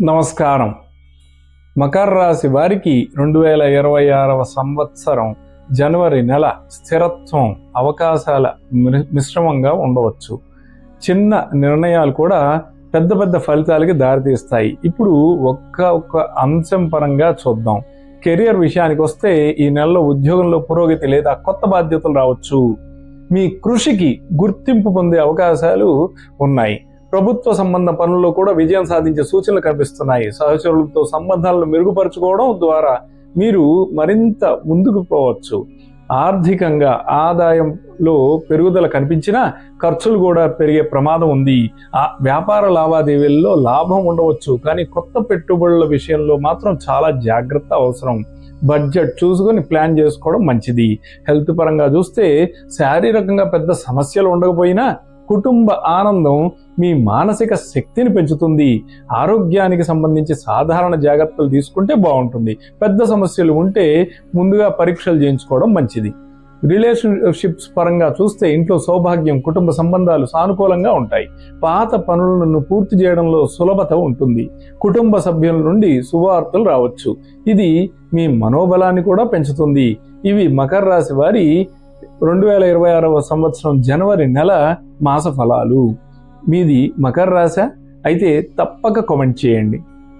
నమస్కారం. మకర రాశి వారికి 2026వ సంవత్సరం జనవరి నెల స్థిరత్వం, అవకాశాల మిశ్రమంగా ఉండవచ్చు. చిన్న నిర్ణయాలు కూడా పెద్ద పెద్ద ఫలితాలకి దారితీస్తాయి. ఇప్పుడు ఒక్క అంశం పరంగా చూద్దాం. కెరియర్ విషయానికి వస్తే ఈ నెలలో ఉద్యోగంలో పురోగతి లేదా కొత్త బాధ్యతలు రావచ్చు. మీ కృషికి గుర్తింపు పొందే అవకాశాలు ఉన్నాయి. ప్రభుత్వ సంబంధ పనుల్లో కూడా విజయం సాధించే సూచనలు కనిపిస్తున్నాయి. సహచరులతో సంబంధాలను మెరుగుపరుచుకోవడం ద్వారా మీరు మరింత ముందుకు పోవచ్చు. ఆర్థికంగా ఆదాయంలో పెరుగుదల కనిపించినా ఖర్చులు కూడా పెరిగే ప్రమాదం ఉంది. వ్యాపార లావాదేవీల్లో లాభం ఉండవచ్చు, కానీ కొత్త పెట్టుబడుల విషయంలో మాత్రం చాలా జాగ్రత్త అవసరం. బడ్జెట్ చూసుకొని ప్లాన్ చేసుకోవడం మంచిది. హెల్త్ పరంగా చూస్తే శారీరకంగా పెద్ద సమస్యలు ఉండకపోయినా కుటుంబ ఆనందం మీ మానసిక శక్తిని పెంచుతుంది. ఆరోగ్యానికి సంబంధించి సాధారణ జాగ్రత్తలు తీసుకుంటే బాగుంటుంది. పెద్ద సమస్యలు ఉంటే ముందుగా పరీక్షలు చేయించుకోవడం మంచిది. రిలేషన్షిప్స్ పరంగా చూస్తే ఇంట్లో సౌభాగ్యం, కుటుంబ సంబంధాలు సానుకూలంగా ఉంటాయి. పాత పనులను పూర్తి చేయడంలో సులభత ఉంటుంది. కుటుంబ సభ్యుల నుండి శుభవార్తలు రావచ్చు. ఇది మీ మనోబలాన్ని కూడా పెంచుతుంది. ఇవి మకర రాశి వారి 2026వ సంవత్సరం జనవరి నెల మాస ఫలాలు. మీది మకర రాశి అయితే తప్పక కామెంట్ చేయండి.